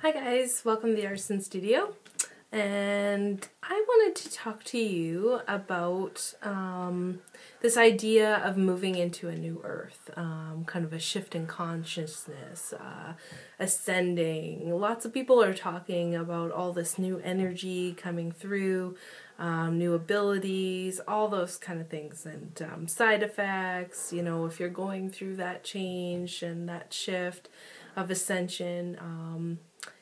Hi guys, welcome to the Artisan Studio, and I wanted to talk to you about this idea of moving into a new earth, kind of a shift in consciousness, ascending. Lots of people are talking about all this new energy coming through, new abilities, all those kind of things, and side effects, you know, if you're going through that change and that shift of ascension.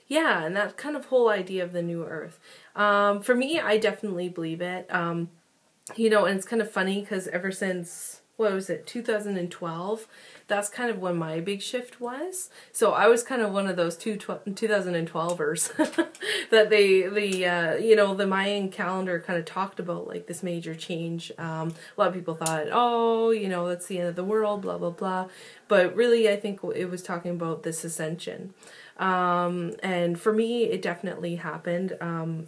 Yeah, and that kind of whole idea of the new earth. For me, I definitely believe it. You know, and it's kind of funny because ever since, what was it, 2012, that's kind of when my big shift was. So I was kind of one of those 2012ers that you know, the Mayan calendar kind of talked about, like, this major change. A lot of people thought, oh, you know, that's the end of the world, blah, blah, blah. But really, I think it was talking about this ascension. And for me, it definitely happened.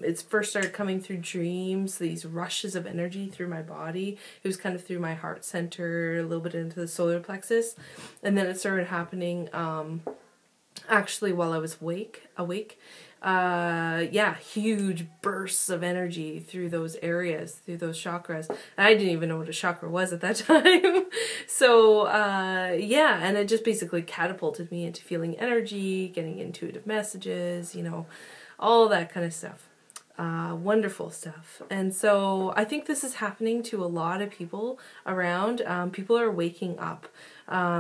It first started coming through dreams, these rushes of energy through my body. It was kind of through my heart center, a little bit into the solar plexus. And then it started happening, actually while I was awake. Yeah, huge bursts of energy through those areas, through those chakras. I didn't even know what a chakra was at that time. So, yeah, and it just basically catapulted me into feeling energy, getting intuitive messages, you know, all that kind of stuff. Wonderful stuff. And so I think this is happening to a lot of people around. People are waking up,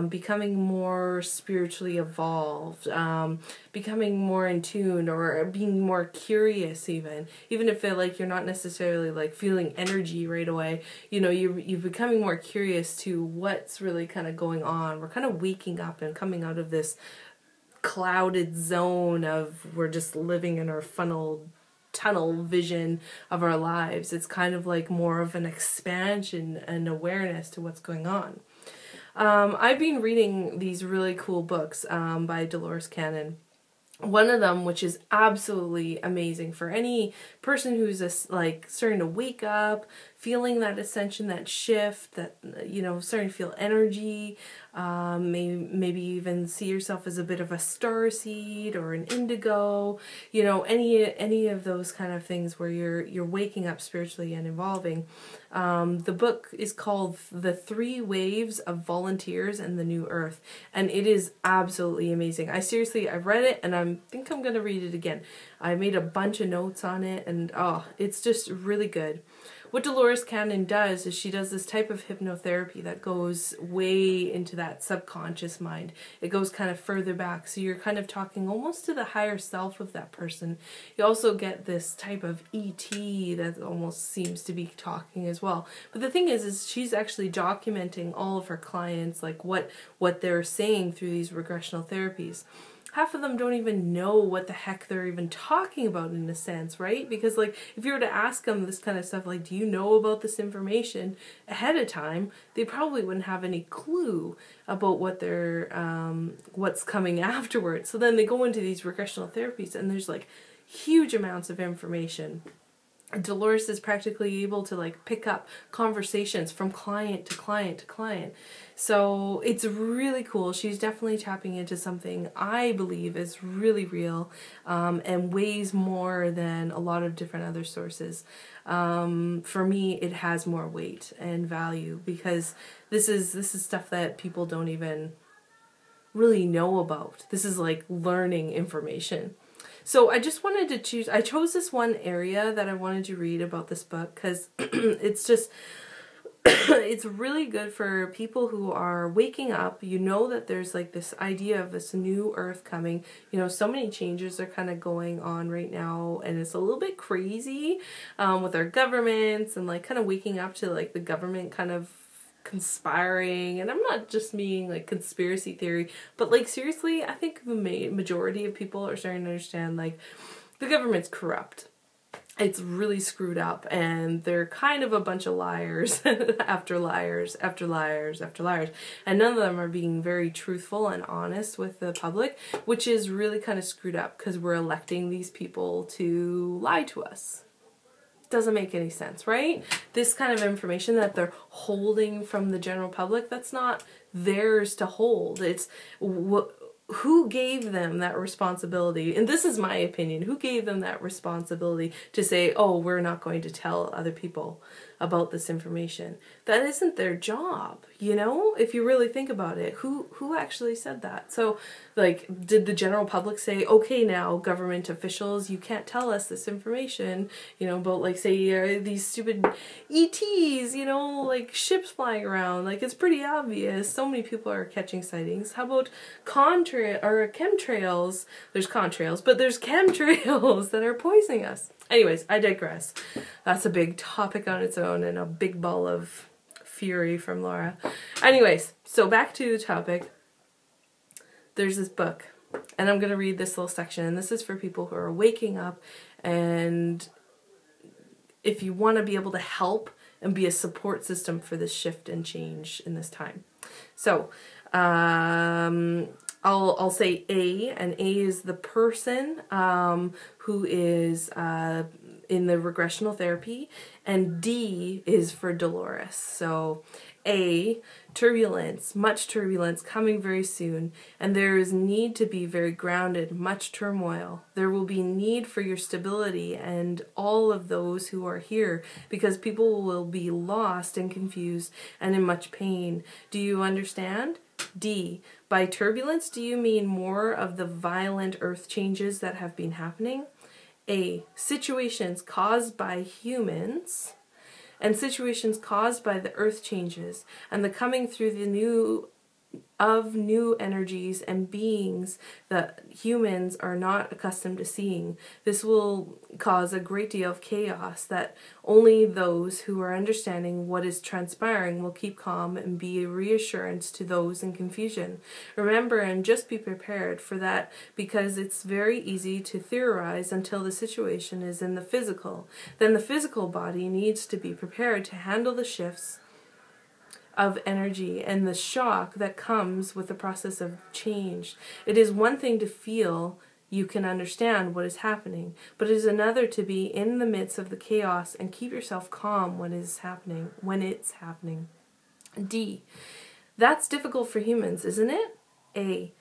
becoming more spiritually evolved, becoming more in tune, or being more curious even if it, like, you're not necessarily like feeling energy right away. You know, you're becoming more curious to what's really kind of going on. We're kind of waking up and coming out of this clouded zone of we're just living in our tunnel vision of our lives. It's kind of like more of an expansion and awareness to what's going on. I've been reading these really cool books by Dolores Cannon. One of them, which is absolutely amazing for any person who's like starting to wake up, feeling that ascension, that shift, that, you know, starting to feel energy, maybe even see yourself as a bit of a starseed or an indigo, you know, any of those kind of things where you're waking up spiritually and evolving. The book is called The 3 Waves of Volunteers and the New Earth, and it is absolutely amazing. I've read it, and I think I'm going to read it again. I made a bunch of notes on it, and oh, it's just really good. What Dolores Cannon does is she does this type of hypnotherapy that goes way into that subconscious mind. It goes kind of further back, so you're kind of talking almost to the higher self of that person. You also get this type of ET that almost seems to be talking as well. But the thing is she's actually documenting all of her clients, like what they're saying through these regressional therapies. Half of them don't even know what the heck they're even talking about, in a sense, right? Because, like, if you were to ask them this kind of stuff, like, do you know about this information ahead of time, they probably wouldn't have any clue about what what's coming afterwards. So then they go into these regressional therapies, and there's, like, huge amounts of information. Dolores is practically able to, like, pick up conversations from client to client to client. So it's really cool. She's definitely tapping into something I believe is really real, and weighs more than a lot of different other sources. For me, it has more weight and value because this is stuff that people don't even really know about. This is like learning information. So I just wanted to I chose this one area that I wanted to read about this book because it's just, it's really good for people who are waking up. You know that there's like this idea of this new earth coming. You know, so many changes are kind of going on right now, and it's a little bit crazy with our governments and like kind of waking up to like the government kind of conspiring. And I'm not just meaning like conspiracy theory, but like seriously, I think the majority of people are starting to understand like the government's corrupt. It's really screwed up, and they're kind of a bunch of liars after liars after liars after liars, and none of them are being very truthful and honest with the public, which is really kind of screwed up because we're electing these people to lie to us. Doesn't make any sense, right? This kind of information that they're holding from the general public, that's not theirs to hold. It's who gave them that responsibility? And this is my opinion. Who gave them that responsibility to say, oh, we're not going to tell other people about this information? That isn't their job, you know, if you really think about it. Who actually said that? So, like, did the general public say, okay, now, government officials, you can't tell us this information, you know, about, like, say, these stupid ETs, you know, like, ships flying around. Like, it's pretty obvious. So many people are catching sightings. How about chemtrails? There's contrails, but there's chemtrails that are poisoning us. Anyways, I digress. That's a big topic on its own and a big ball of fury from Laura. Anyways, so back to the topic. There's this book, and I'm going to read this little section, and this is for people who are waking up, and if you want to be able to help and be a support system for this shift and change in this time. So, I'll say A, and A is the person who is in the regressional therapy, and D is for Dolores. So A, turbulence, much turbulence coming very soon, and there is need to be very grounded, much turmoil. There will be need for your stability and all of those who are here, because people will be lost and confused and in much pain. Do you understand? D, by turbulence, do you mean more of the violent earth changes that have been happening? A, situations caused by humans and situations caused by the earth changes and the coming through the new energies and beings that humans are not accustomed to seeing. This will cause a great deal of chaos that only those who are understanding what is transpiring will keep calm and be a reassurance to those in confusion. Remember and just be prepared for that, because it's very easy to theorize until the situation is in the physical. Then the physical body needs to be prepared to handle the shifts of energy and the shock that comes with the process of change. It is one thing to feel you can understand what is happening, but it is another to be in the midst of the chaos and keep yourself calm when it's happening. D, that's difficult for humans, isn't it? A,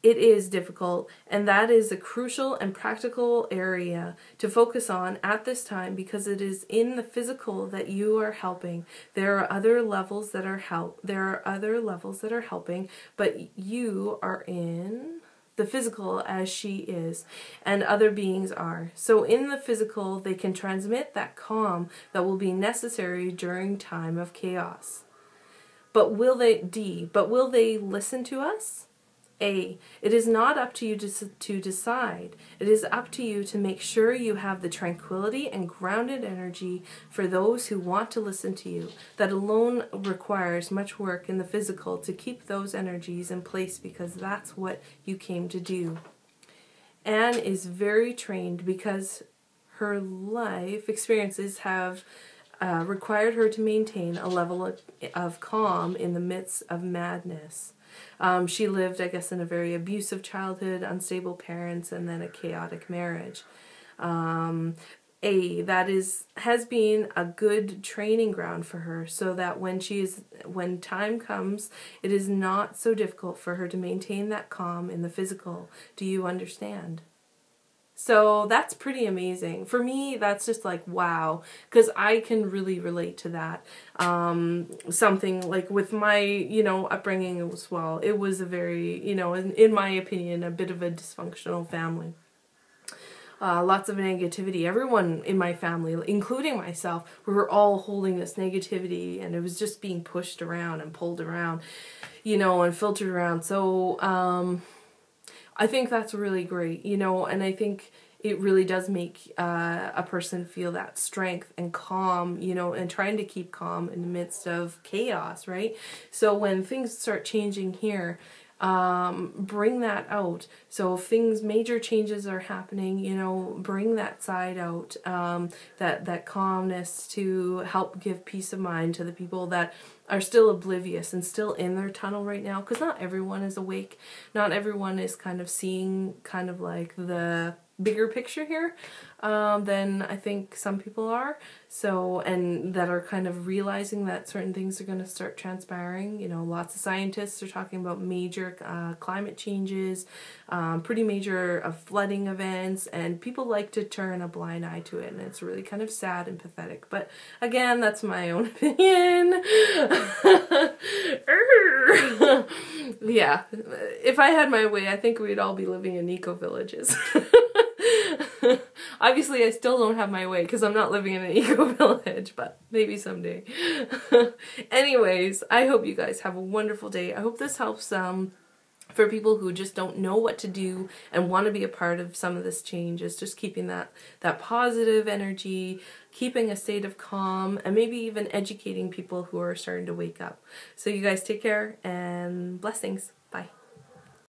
it is difficult, and that is a crucial and practical area to focus on at this time, because it is in the physical that you are helping. There are other levels that are helping, but you are in the physical as she is, and other beings are. So in the physical, they can transmit that calm that will be necessary during time of chaos. But will they listen to us? A, it is not up to you to decide. It is up to you to make sure you have the tranquility and grounded energy for those who want to listen to you. That alone requires much work in the physical to keep those energies in place, because that's what you came to do. Anne is very trained because her life experiences have required her to maintain a level of calm in the midst of madness. She lived, I guess, in a very abusive childhood, unstable parents, and then a chaotic marriage. That has been a good training ground for her, so that when time comes, it is not so difficult for her to maintain that calm in the physical. Do you understand? So that's pretty amazing. For me, that's just like, wow, because I can really relate to that. Something like with my, upbringing as well. It was a very, in my opinion, a bit of a dysfunctional family. Lots of negativity. Everyone in my family, including myself, we were all holding this negativity, and it was just being pushed around and pulled around, and filtered around. So, I think that's really great, and I think it really does make a person feel that strength and calm, and trying to keep calm in the midst of chaos, right? So when things start changing here, bring that out. So if major changes are happening, bring that side out, that calmness to help give peace of mind to the people that are still oblivious and still in their tunnel right now, because not everyone is awake. Not everyone is kind of seeing kind of like the bigger picture here than I think some people are. So, and that are kind of realizing that certain things are going to start transpiring. You know, lots of scientists are talking about major climate changes, pretty major flooding events, and people like to turn a blind eye to it, and it's really kind of sad and pathetic. But again, that's my own opinion. Yeah, if I had my way, I think we'd all be living in eco-villages. Obviously, I still don't have my way because I'm not living in an eco-village, but maybe someday. Anyways, I hope you guys have a wonderful day. I hope this helps for people who just don't know what to do and want to be a part of some of this change, is just keeping that positive energy, keeping a state of calm, and maybe even educating people who are starting to wake up. So you guys take care, and blessings.